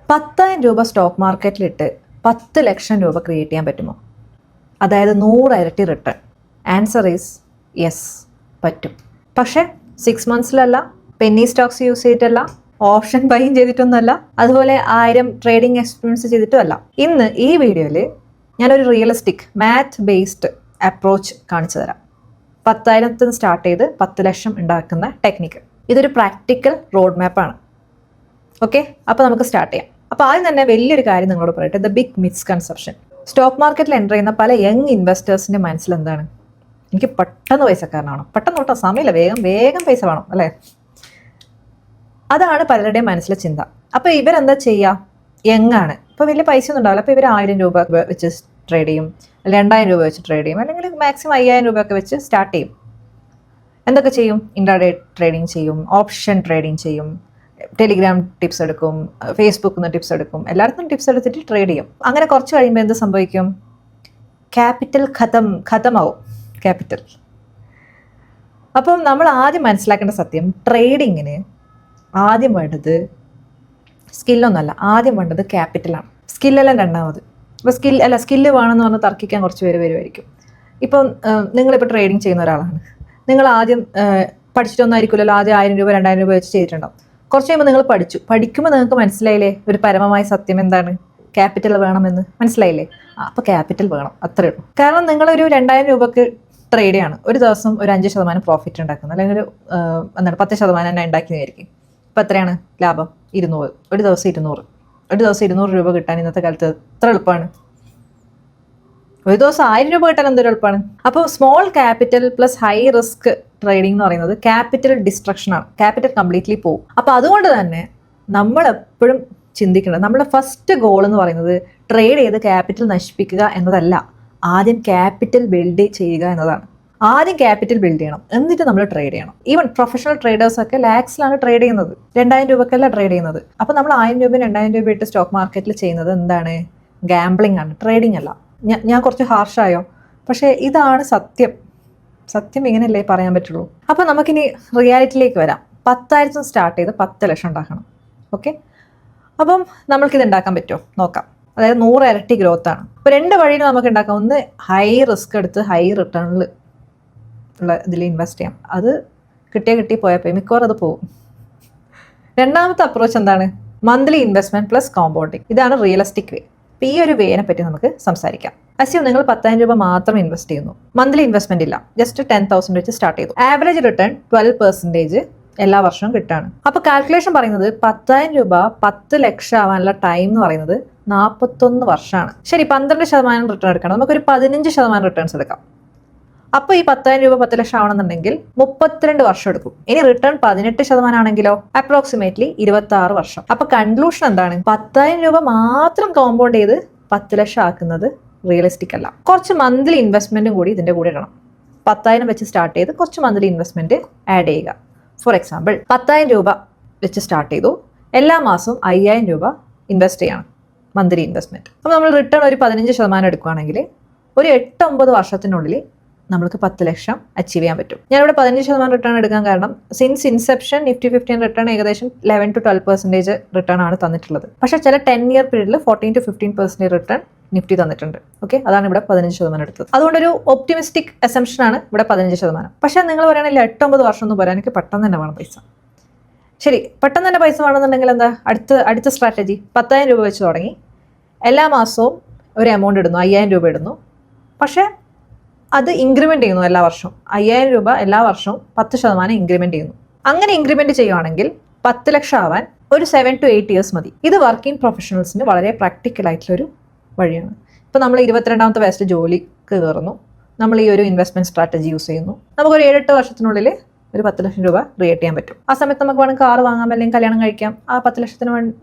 10,000 രൂപ സ്റ്റോക്ക് മാർക്കറ്റിലിട്ട് 10 ലക്ഷം രൂപ ക്രിയേറ്റ് ചെയ്യാൻ പറ്റുമോ? അതായത് 100 ഇരട്ടി റിട്ടേൺ. ആൻസർ ഈസ് യെസ്, പറ്റും. പക്ഷേ 6 മന്ത്സിലല്ല, പെന്നി സ്റ്റോക്സ് യൂസ് ചെയ്തിട്ടല്ല, ഓപ്ഷൻ ബൈയും ചെയ്തിട്ടൊന്നുമല്ല, അതുപോലെ 1000 ട്രേഡിംഗ് എക്സ്പീരിയൻസ് ചെയ്തിട്ടുമല്ല. ഇന്ന് ഈ വീഡിയോയിൽ ഞാനൊരു റിയലിസ്റ്റിക് മാത്ത് ബേസ്ഡ് അപ്രോച്ച് കാണിച്ചു തരാം. 10,000 സ്റ്റാർട്ട് ചെയ്ത് 10 ലക്ഷം ഉണ്ടാക്കുന്ന ടെക്നിക്ക്. ഇതൊരു പ്രാക്ടിക്കൽ റോഡ് മാപ്പാണ്. ഓക്കെ, അപ്പോൾ നമുക്ക് സ്റ്റാർട്ട് ചെയ്യാം. അപ്പോൾ ആദ്യം തന്നെ വലിയൊരു കാര്യം നിങ്ങളോട് പറയട്ടെ, ദ ബിഗ് മിസ്കൺസെപ്ഷൻ. സ്റ്റോക്ക് മാർക്കറ്റിൽ എൻ്റർ ചെയ്യുന്ന പല യങ് ഇൻവെസ്റ്റേഴ്സിൻ്റെ മനസ്സിൽ എന്താണ്? എനിക്ക് പെട്ടെന്ന് പൈസക്കാരനാവണം, പെട്ടെന്ന് തൊട്ടാൽ സമയമില്ല, വേഗം പൈസ വേണം അല്ലേ? അതാണ് പലരുടെയും മനസ്സിലെ ചിന്ത. അപ്പോൾ ഇവരെന്താ ചെയ്യുക? യങ്ങാണ്, ഇപ്പോൾ വലിയ പൈസ ഒന്നും ഉണ്ടാവില്ല. അപ്പോൾ ഇവർ 1000 രൂപ വെച്ച് ട്രേഡ് ചെയ്യും, 2000 രൂപ വെച്ച് ട്രേഡ് ചെയ്യും, അല്ലെങ്കിൽ മാക്സിമം 5000 രൂപയൊക്കെ വെച്ച് സ്റ്റാർട്ട് ചെയ്യും. എന്തൊക്കെ ചെയ്യും? ഇൻട്രാഡേ ട്രേഡിങ് ചെയ്യും, ഓപ്ഷൻ ട്രേഡിങ് ചെയ്യും, ടെലിഗ്രാം ടിപ്സ് എടുക്കും, ഫേസ്ബുക്കിൽ നിന്ന് ടിപ്സ് എടുക്കും, എല്ലായിടത്തും ടിപ്സ് എടുത്തിട്ട് ട്രേഡ് ചെയ്യും. അങ്ങനെ കുറച്ച് കഴിയുമ്പോൾ എന്ത് സംഭവിക്കും? ക്യാപിറ്റൽ ഖതമാവും ക്യാപിറ്റൽ. അപ്പം നമ്മൾ ആദ്യം മനസ്സിലാക്കേണ്ട സത്യം, ട്രേഡിങ്ങിന് ആദ്യം വേണ്ടത് സ്കില്ലൊന്നുമല്ല, ആദ്യം വേണ്ടത് ക്യാപിറ്റലാണ്. സ്കില്ലെല്ലാം രണ്ടാമത്. ഇപ്പോൾ സ്കില്ല് വേണമെന്ന് പറഞ്ഞാൽ തർക്കിക്കാൻ കുറച്ച് പേര് വരുമായിരിക്കും. ഇപ്പം നിങ്ങളിപ്പോൾ ട്രേഡിങ് ചെയ്യുന്ന ഒരാളാണ്, നിങ്ങൾ ആദ്യം പഠിച്ചിട്ടൊന്നും ആയിരിക്കുമല്ലോ, ആദ്യം 1000 രൂപ 2000 രൂപ വെച്ച് ചെയ്തിട്ടുണ്ടാവും. കുറച്ച് കഴിയുമ്പോൾ നിങ്ങൾ പഠിക്കുമ്പോൾ നിങ്ങൾക്ക് മനസ്സിലായില്ലേ ഒരു പരമമായ സത്യം എന്താണ്? ക്യാപിറ്റൽ വേണമെന്ന് മനസ്സിലായില്ലേ? അപ്പോൾ ക്യാപിറ്റൽ വേണം, അത്രേ ഉള്ളൂ. കാരണം നിങ്ങളൊരു 2000 രൂപക്ക് ട്രേഡ് ചെയ്യാണ്, ഒരു ദിവസം ഒരു 5% പ്രോഫിറ്റ് ഉണ്ടാക്കുന്നത്, അല്ലെങ്കിൽ ഒരു 10% തന്നെ ഉണ്ടാക്കിയതായിരിക്കും. ഇപ്പോൾ എത്രയാണ് ലാഭം? 200. ഒരു ദിവസം 200 രൂപ കിട്ടാൻ ഇന്നത്തെ കാലത്ത് എത്ര എളുപ്പമാണ്? ഒരു ദിവസം 1000 രൂപ കിട്ടാൻ എന്തൊരു എളുപ്പമാണ്. അപ്പോൾ small capital plus high risk trading എന്ന് പറയുന്നത് ക്യാപിറ്റൽ ഡിസ്ട്രക്ഷനാണ്. ക്യാപിറ്റൽ കംപ്ലീറ്റ്ലി പോകും. അപ്പോൾ അതുകൊണ്ട് തന്നെ നമ്മൾ എപ്പോഴും ചിന്തിക്കേണ്ടത്, നമ്മുടെ ഫസ്റ്റ് ഗോൾ എന്ന് പറയുന്നത് ട്രേഡ് ചെയ്ത് ക്യാപിറ്റൽ നശിപ്പിക്കുക എന്നതല്ല, ആദ്യം ക്യാപിറ്റൽ ബിൽഡ് ചെയ്യുക എന്നതാണ്. ആദ്യം ക്യാപിറ്റൽ ബിൽഡ് ചെയ്യണം, എന്നിട്ട് നമ്മൾ ട്രേഡ് ചെയ്യണം. ഈവൻ പ്രൊഫഷണൽ ട്രേഡേഴ്സൊക്കെ ലാക്സിലാണ് ട്രേഡ് ചെയ്യുന്നത്, 2000 രൂപക്കല്ല ട്രേഡ് ചെയ്യുന്നത്. അപ്പോൾ നമ്മൾ 1000 രൂപയും 2000 രൂപ ഇട്ട് സ്റ്റോക്ക് മാർക്കറ്റിൽ ചെയ്യുന്നത് എന്താണ്? ഗാംബ്ലിംഗ് ആണ്, ട്രേഡിംഗ് അല്ല. ഞാൻ കുറച്ച് ഹാർഷായോ? പക്ഷേ ഇതാണ് സത്യം. സത്യം ഇങ്ങനെയല്ലേ പറയാൻ പറ്റുള്ളൂ. അപ്പോൾ നമുക്കിനി റിയാലിറ്റിയിലേക്ക് വരാം. 10,000 സ്റ്റാർട്ട് ചെയ്ത് 10 ലക്ഷം ഉണ്ടാക്കണം. ഓക്കെ, അപ്പം നമ്മൾക്കിത് ഉണ്ടാക്കാൻ പറ്റുമോ? നോക്കാം. അതായത് 100 ഇരട്ടി ഗ്രോത്ത് ആണ്. അപ്പോൾ 2 വഴിയിൽ നമുക്ക് ഉണ്ടാക്കാം. ഒന്ന് ഹൈ റിസ്ക് എടുത്ത് ഹൈ റിട്ടേണിൽ ഉള്ള ഇതിൽ ഇൻവെസ്റ്റ് ചെയ്യാം. അത് കിട്ടി പോയപ്പോൾ മിക്കവാറും അത് പോകും. രണ്ടാമത്തെ അപ്രോച്ച് എന്താണ്? Monthly investment plus compounding. ഇതാണ് റിയലിസ്റ്റിക് വേ. അപ്പോൾ ഈ ഒരു വേനെ പറ്റി നമുക്ക് സംസാരിക്കാം. അസ്യൂം നിങ്ങൾ 10,000 രൂപ മാത്രം ഇൻവെസ്റ്റ് ചെയ്യുന്നു, മന്ത്ലി ഇൻവെസ്റ്റ്മെന്റ് ഇല്ല, ജസ്റ്റ് 10,000 വെച്ച് സ്റ്റാർട്ട് ചെയ്തു. ആവറേജ് റിട്ടേൺ 12% എല്ലാ വർഷവും കിട്ടാണ്. അപ്പോൾ കാൽക്കുലേഷൻ പറയുന്നത് 10,000 രൂപ 10 ലക്ഷം ആവാനുള്ള ടൈം എന്ന് പറയുന്നത് 41 വർഷമാണ്. ശരി, 12% റിട്ടേൺ എടുക്കണം, നമുക്കൊരു 15% റിട്ടേൺസ് എടുക്കാം. അപ്പോൾ ഈ 10,000 രൂപ 10 ലക്ഷം ആവണമെന്നുണ്ടെങ്കിൽ 32 വർഷം എടുക്കും. ഇനി റിട്ടേൺ 18% ആണെങ്കിലോ അപ്രോക്സിമേറ്റ്ലി 26 വർഷം. അപ്പോൾ കൺക്ലൂഷൻ എന്താണ്? 10,000 രൂപ മാത്രം കോമ്പൗണ്ട് ചെയ്ത് 10 ലക്ഷം ആക്കുന്നത് റിയലിസ്റ്റിക് അല്ല. കുറച്ച് മന്ത്ലി ഇൻവെസ്റ്റ്മെന്റും കൂടി ഇതിന്റെ കൂടെ ഇടണം. 10,000 വെച്ച് സ്റ്റാർട്ട് ചെയ്ത് കുറച്ച് മന്ത്ലി ഇൻവെസ്റ്റ്മെന്റ് ആഡ് ചെയ്യുക. ഫോർ എക്സാമ്പിൾ 10,000 രൂപ വെച്ച് സ്റ്റാർട്ട് ചെയ്തു, എല്ലാ മാസവും 5,000 രൂപ ഇൻവെസ്റ്റ് ചെയ്യണം, മന്ത്ലി ഇൻവെസ്റ്റ്മെന്റ്. അപ്പോൾ നമ്മൾ റിട്ടേൺ ഒരു 15% എടുക്കുകയാണെങ്കിൽ ഒരു 8-9 വർഷത്തിനുള്ളിൽ നമുക്ക് 10 ലക്ഷം അച്ചീവ് ചെയ്യാൻ പറ്റും. ഞാനിവിടെ 15% റിട്ടേൺ എടുക്കാൻ കാരണം സിൻസ് ഇൻസെപ്ഷൻ നിഫ്റ്റി 15 റിട്ടേൺ ഏകദേശം 11-12% റിട്ടേൺ ആണ് തന്നിട്ടുള്ളത്. പക്ഷേ ചില 10 ഇയർ പീരീഡിൽ 14-15% റിട്ടേൺ നിഫ്റ്റി തന്നിട്ടുണ്ട്. ഓക്കെ, അതാണ് ഇവിടെ 15% എടുത്തത്. അതുകൊണ്ടൊരു ഒപ്റ്റിമിസ്റ്റിക് അസംഷൻ ആണ് ഇവിടെ 15%. പക്ഷേ നിങ്ങൾ പറയുകയാണെങ്കിൽ 8-9 വർഷം എന്ന് പറയാൻ എനിക്ക് പെട്ടെന്ന് തന്നെ വേണം പൈസ. ശരി, പെട്ടെന്ന് തന്നെ പൈസ വേണമെന്നുണ്ടെങ്കിൽ എന്താ അടുത്ത സ്ട്രാറ്റജി? 10,000 രൂപ വെച്ച് തുടങ്ങി, എല്ലാ മാസവും ഒരു എമൗണ്ട് ഇടുന്നു, 5,000 രൂപ ഇടുന്നു. പക്ഷേ അത് ഇൻക്രിമെന്റ് ചെയ്യുന്നു എല്ലാ വർഷവും. 5,000 രൂപ എല്ലാ വർഷവും 10% ഇൻക്രിമെന്റ് ചെയ്യുന്നു. അങ്ങനെ ഇൻക്രിമെന്റ് ചെയ്യുവാണെങ്കിൽ 10 ലക്ഷം ആവാൻ ഒരു 7 to 8 years മതി. ഇത് വർക്കിംഗ് പ്രൊഫഷണൽസിന് വളരെ പ്രാക്ടിക്കൽ ആയിട്ടുള്ളൊരു വഴിയാണ്. ഇപ്പോൾ നമ്മൾ 22ാമത്തെ വയസ്സിൽ ജോലിക്ക് കയറുന്നു, നമ്മൾ ഈ ഒരു ഇൻവെസ്റ്റ്മെന്റ് സ്ട്രാറ്റജി യൂസ് ചെയ്യുന്നു, നമുക്കൊരു 7-8 വർഷത്തിനുള്ളിൽ ഒരു 10 ലക്ഷം രൂപ ക്രിയേറ്റ് ചെയ്യാൻ പറ്റും. ആ സമയത്ത് നമുക്ക് വേണമെങ്കിൽ കാർ വാങ്ങാം, അല്ലെങ്കിൽ കല്യാണം കഴിക്കാം. ആ 10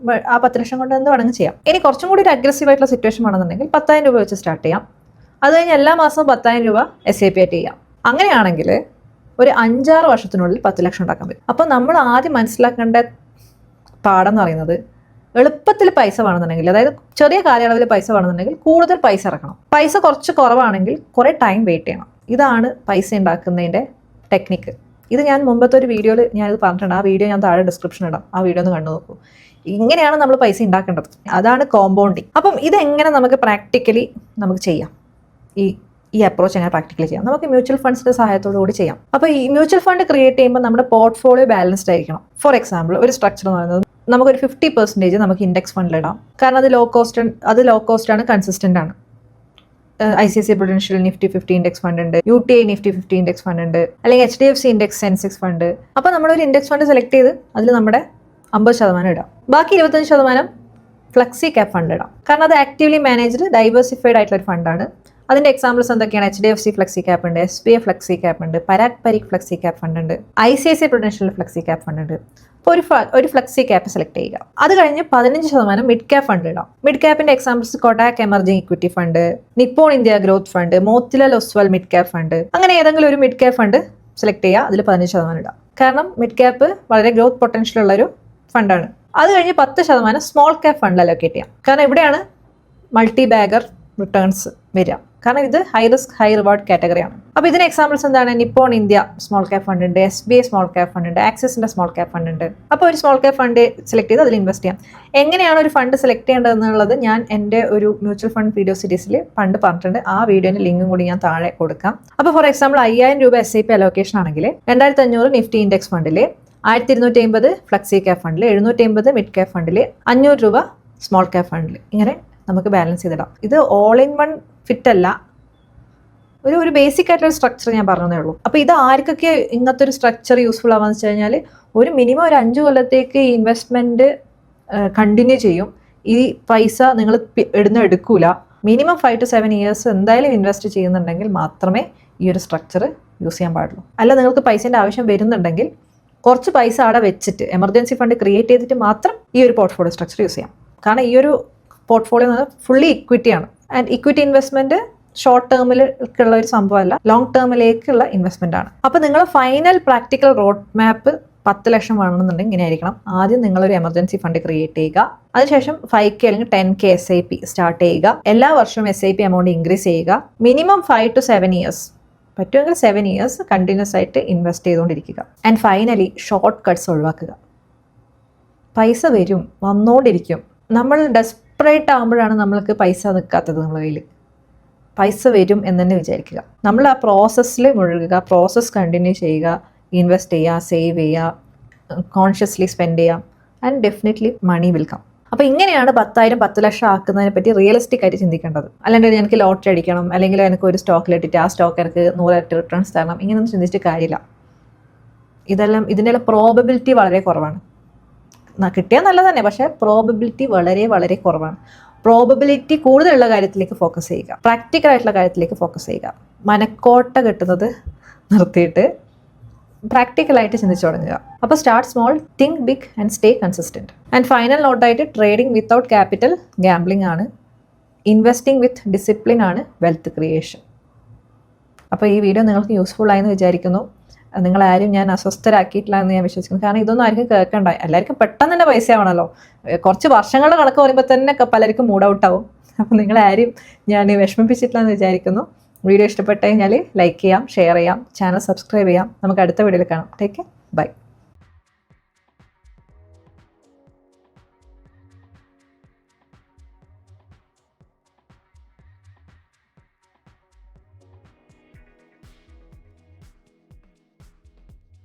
ലക്ഷം കൊണ്ട് എന്ത് വേണമെങ്കിൽ ചെയ്യാം. ഇനി കുറച്ചും കൂടി ഒരു അഗ്രസീവ് ആയിട്ടുള്ള സിറ്റുവേഷൻ ആണെന്നുണ്ടെങ്കിൽ 10,000 രൂപ വെച്ച് സ്റ്റാർട്ട് ചെയ്യാം. അത് കഴിഞ്ഞ് എല്ലാ മാസവും 10,000 രൂപ SIP ആയിട്ട് ചെയ്യാം. അങ്ങനെയാണെങ്കിൽ ഒരു 5-6 വർഷത്തിനുള്ളിൽ 10 ലക്ഷം ഉണ്ടാക്കാൻ പറ്റും. അപ്പോൾ നമ്മൾ ആദ്യം മനസ്സിലാക്കേണ്ട പാഠം എന്ന് പറയുന്നത്, എളുപ്പത്തിൽ പൈസ വേണമെന്നുണ്ടെങ്കിൽ, അതായത് ചെറിയ കാലയളവിൽ പൈസ വേണമെന്നുണ്ടെങ്കിൽ കൂടുതൽ പൈസ ഇറക്കണം. പൈസ കുറച്ച് കുറവാണെങ്കിൽ കുറേ ടൈം വെയിറ്റ് ചെയ്യണം. ഇതാണ് പൈസ ഉണ്ടാക്കുന്നതിൻ്റെ ടെക്നിക്ക്. ഇത് ഞാൻ മുമ്പത്തെ ഒരു വീഡിയോയിൽ ഞാനിത് പറഞ്ഞിട്ടുണ്ട്. ആ വീഡിയോ ഞാൻ താഴെ ഡിസ്ക്രിപ്ഷൻ ഇടാം, ആ വീഡിയോ ഒന്ന് കണ്ടു നോക്കൂ. ഇങ്ങനെയാണ് നമ്മൾ പൈസ ഉണ്ടാക്കേണ്ടത്. അതാണ് കോമ്പൗണ്ടിങ്. അപ്പം ഇതെങ്ങനെ നമുക്ക് പ്രാക്ടിക്കലി നമുക്ക് ചെയ്യാം, ഈ അപ്രോച്ച് എങ്ങനെ പ്രാക്ടിക്കലി ചെയ്യാം? നമുക്ക് മ്യൂച്വൽ ഫണ്ട്സിന്റെ സഹായത്തോടു കൂടി ചെയ്യാം. അപ്പോൾ ഈ മ്യൂച്വൽ ഫണ്ട് ക്രിയേറ്റ് ചെയ്യുമ്പോൾ നമ്മുടെ പോർട്ട്ഫോളിയോ ബാലൻസ്ഡ് ആയിരിക്കണം. ഫോർ എക്സാമ്പിൾ, ഒരു സ്ട്രക്ചർ എന്ന് പറയുന്നത് നമുക്കൊരു 50% നമുക്ക് ഇൻഡെക്സ് ഫണ്ടിലിടാം. കാരണം അത് ലോ കോസ്റ്റ് ആണ്, കൺസിസ്റ്റന്റ് ആണ്. ICICI Prudential Nifty 50 index fund ഉണ്ട്, UTI Nifty 50 ഇൻഡെക്സ് ഫണ്ട് ഉണ്ട്, അല്ലെങ്കിൽ HDFC ഇൻഡെക്സ് സെൻസെക്സ് ഫണ്ട്. അപ്പോൾ നമ്മളൊരു ഇൻഡെക്സ് ഫണ്ട് സെലക്ട് ചെയ്ത് അതിൽ നമ്മുടെ 50% ഇടാം. ബാക്കി 25% ഫ്ലെക്സി ക്യാപ് ഫണ്ട് ഇടാം. കാരണം അത് ആക്റ്റീവ്ലി മാനേജ്ഡ് ഡൈവേഴ്സിഫൈഡ് ആയിട്ടുള്ള ഒരു ഫണ്ടാണ്. അതിന്റെ എക്സാമ്പിൾസ് എന്തൊക്കെയാണ്? HDFC ഫ്ലെക്സി ക്യാപ്പ് ഉണ്ട്, SBI ഫ്ലെക്സി ക്യാപ്പ് ഉണ്ട്, Parag Parikh flexi cap fund ഉണ്ട്, ICICI Prudential flexi cap fund ഉണ്ട്. അപ്പോൾ ഒരു ഫ്ലെക്സി ക്യാപ്പ് സെലക്ട് ചെയ്യുക. അത് കഴിഞ്ഞ് 15% മിഡ് ക്യാപ്പ് ഫണ്ട് ഇടാം. മിഡ് ക്യാപ്പിന്റെ examples Kotak emerging equity fund, Nippon India growth fund, Motilal Oswal mid cap fund. അങ്ങനെ ഏതെങ്കിലും ഒരു മിഡ് ക്യാപ്പ് ഫണ്ട് സെലക്ട് ചെയ്യുക, അതിൽ 15% ഇടാം. കാരണം മിഡ് ക്യാപ്പ് വളരെ ഗ്രോത്ത് പൊട്ടൻഷ്യൽ ഉള്ള ഒരു ഫണ്ടാണ്. അത് കഴിഞ്ഞ് 10% സ്മോൾ ക്യാപ്പ് ഫണ്ട് അലോക്കേറ്റ് ചെയ്യാം. കാരണം ഇവിടെയാണ് മൾട്ടി ബാഗർ റിട്ടേൺസ് വരിക. കാരണം ഇത് ഹൈ റിസ്ക് ഹൈ റിവാർഡ് കാറ്റഗറിയാണ്. അപ്പോൾ ഇതിന് എക്സാമ്പിൾസ് എന്താണ്? Nippon India small cap fund ഉണ്ട്, SBI സ്മോൾ ക്യാപ്പ് ഫണ്ട് ഉണ്ട്, ആക്സിസിന്റെ സ്മോൾ ക്യാപ്പ് ഫണ്ട് ഉണ്ട്. അപ്പോൾ ഒരു സ്മോൾ ക്യാപ്പ് ഫണ്ട് സെലക്ട് ചെയ്ത് അതിൽ ഇൻവെസ്റ്റ് ചെയ്യാം. എങ്ങനെയാണ് ഒരു ഫണ്ട് സെലക്ട് ചെയ്യേണ്ടതെന്നുള്ളത് ഞാൻ എൻ്റെ ഒരു മ്യൂച്വൽ ഫണ്ട് വീഡിയോ സീരീസിൽ പണ്ട് പറഞ്ഞിട്ടുണ്ട്. ആ വീഡിയോന്റെ ലിങ്കും കൂടി ഞാൻ താഴെ കൊടുക്കാം. അപ്പോൾ ഫോർ എക്സാമ്പിൾ 5000 രൂപ SIP അലോക്കേഷൻ ആണെങ്കിൽ 2500 നിഫ്റ്റി ഇൻഡെക്സ് ഫണ്ടിൽ, 1250 ഫ്ലെക്സി ക്യാപ്പ് ഫണ്ടിൽ, 750 മിഡ് ക്യാപ്പ് ഫണ്ടിൽ, 500 രൂപ സ്മോൾ ക്യാപ്പ് ഫണ്ടിൽ. ഇങ്ങനെ നമുക്ക് ബാലൻസ് ചെയ്തിടാം. ഇത് ഓൾ ഇൻ വൺ ഫിറ്റ് അല്ല, ഒരു ബേസിക് ആയിട്ടുള്ള സ്ട്രക്ചർ ഞാൻ പറഞ്ഞതേ ഉള്ളൂ. അപ്പോൾ ഇത് ആർക്കൊക്കെ ഇങ്ങനത്തെ ഒരു സ്ട്രക്ചർ യൂസ്ഫുൾ ആവാന്ന് വെച്ച് കഴിഞ്ഞാൽ, ഒരു മിനിമം ഒരു 5 കൊല്ലത്തേക്ക് ഈ ഇൻവെസ്റ്റ്മെന്റ് കണ്ടിന്യൂ ചെയ്യും. ഈ പൈസ നിങ്ങൾ എടുക്കൂല. മിനിമം 5 to 7 ഇയേഴ്സ് എന്തായാലും ഇൻവെസ്റ്റ് ചെയ്യുന്നുണ്ടെങ്കിൽ മാത്രമേ ഈ ഒരു സ്ട്രക്ചർ യൂസ് ചെയ്യാൻ പാടുള്ളൂ. അല്ല നിങ്ങൾക്ക് പൈസേൻ്റെ ആവശ്യം വരുന്നുണ്ടെങ്കിൽ കുറച്ച് പൈസ അവിടെ വെച്ചിട്ട് എമർജൻസി ഫണ്ട് ക്രിയേറ്റ് ചെയ്തിട്ട് മാത്രം ഈ ഒരു പോർട്ട്ഫോളിയോ സ്ട്രക്ചർ യൂസ് ചെയ്യാം. കാരണം ഈ ഒരു പോർട്ട്ഫോളിയോ എന്ന് പറഞ്ഞാൽ ഫുള്ളി ഇക്വിറ്റിയാണ്. ആൻഡ് ഇക്വിറ്റി ഇൻവെസ്റ്റ്മെന്റ് ഷോർട്ട് ടേമിലേക്കുള്ള ഒരു സംഭവമല്ല, ലോങ് ടേമിലേക്കുള്ള ഇൻവെസ്റ്റ്മെന്റ് ആണ്. അപ്പോൾ നിങ്ങൾ final practical road map 10 lakh വേണമെന്നുണ്ടെങ്കിൽ ഇങ്ങനെ ആയിരിക്കണം. ആദ്യം നിങ്ങളൊരു എമർജൻസി ഫണ്ട് ക്രിയേറ്റ് ചെയ്യുക. അതിനുശേഷം 5K അല്ലെങ്കിൽ 10K SIP സ്റ്റാർട്ട് ചെയ്യുക. എല്ലാ വർഷവും SIP എമൗണ്ട് ഇൻക്രീസ് ചെയ്യുക. മിനിമം 5 to 7 ഇയേഴ്സ്, പറ്റുമെങ്കിൽ 7 ഇയേഴ്സ് കണ്ടിന്യൂസ് ആയിട്ട് ഇൻവെസ്റ്റ് ചെയ്തുകൊണ്ടിരിക്കുക. ആൻഡ് ഫൈനലി ഷോർട്ട് കട്ട്സ് ഒഴിവാക്കുക. പൈസ വരും, വന്നുകൊണ്ടിരിക്കും. നമ്മൾ ഡെസ്പറേറ്റ് ആകുമ്പോഴാണ് നമ്മൾക്ക് പൈസ നിൽക്കാത്തത്. നമ്മുടെ കയ്യിൽ പൈസ വരും എന്ന് തന്നെ വിചാരിക്കുക. നമ്മൾ ആ പ്രോസസ്സിൽ മുഴുകുക, പ്രോസസ്സ് കണ്ടിന്യൂ ചെയ്യുക, ഇൻവെസ്റ്റ് ചെയ്യുക, സേവ് ചെയ്യുക, കോൺഷ്യസ്ലി സ്പെൻഡ് ചെയ്യാം, and definitely money will come. അപ്പോൾ ഇങ്ങനെയാണ് 10,000 10 ലക്ഷം ആക്കുന്നതിനെ പറ്റി റിയലിസ്റ്റിക് ആയിട്ട് ചിന്തിക്കേണ്ടത്. അല്ലെങ്കിൽ എനിക്ക് ലോട്ടറി അടിക്കണം, അല്ലെങ്കിൽ എനിക്ക് ഒരു സ്റ്റോക്കിലിട്ടിട്ട് ആ സ്റ്റോക്ക് എനിക്ക് 100 റിട്ടേൺസ് തരണം, ഇങ്ങനെയൊന്നും ചിന്തിച്ചിട്ട് കാര്യമില്ല. ഇതിൻ്റെ പ്രോബബിലിറ്റി വളരെ കുറവാണ്. കിട്ടിയാൽ നല്ലത് തന്നെ, പക്ഷേ പ്രോബബിലിറ്റി വളരെ വളരെ കുറവാണ്. പ്രോബബിലിറ്റി കൂടുതലുള്ള കാര്യത്തിലേക്ക് ഫോക്കസ് ചെയ്യുക, പ്രാക്ടിക്കൽ ആയിട്ടുള്ള കാര്യത്തിലേക്ക് ഫോക്കസ് ചെയ്യുക. മനക്കോട്ട കെട്ടുന്നത് നിർത്തിയിട്ട് പ്രാക്ടിക്കലായിട്ട് ചിന്തിച്ചു തുടങ്ങുക. അപ്പോൾ start small, think big and stay consistent. And final നോട്ടായിട്ട്, ട്രേഡിംഗ് വിത്തൗട്ട് ക്യാപിറ്റൽ ഗാംബ്ലിംഗ് ആണ്, ഇൻവെസ്റ്റിംഗ് വിത്ത് ഡിസിപ്ലിൻ ആണ് വെൽത്ത് ക്രിയേഷൻ. അപ്പോൾ ഈ വീഡിയോ നിങ്ങൾക്ക് യൂസ്ഫുൾ ആയെന്ന് വിചാരിക്കുന്നു. നിങ്ങളാരും ഞാൻ അസ്വസ്ഥരാക്കിയിട്ടില്ല എന്ന് ഞാൻ വിശ്വസിക്കുന്നു. കാരണം ഇതൊന്നും ആർക്കും കേൾക്കണ്ട. എല്ലാവർക്കും പെട്ടെന്ന് തന്നെ പൈസ ആവണമല്ലോ. കുറച്ച് വർഷങ്ങളുടെ കണക്ക് പറയുമ്പോൾ തന്നെ പലർക്കും മൂഡ് ഔട്ട് ആവും. അപ്പോൾ നിങ്ങളാരും ഞാൻ വിഷമിപ്പിച്ചിട്ടില്ല എന്ന് വിചാരിക്കുന്നു. വീഡിയോ ഇഷ്ടപ്പെട്ട് കഴിഞ്ഞാൽ ലൈക്ക് ചെയ്യാം, ഷെയർ ചെയ്യാം, ചാനൽ സബ്സ്ക്രൈബ് ചെയ്യാം. നമുക്ക് അടുത്ത വീഡിയോയിൽ കാണാം. Take care, by.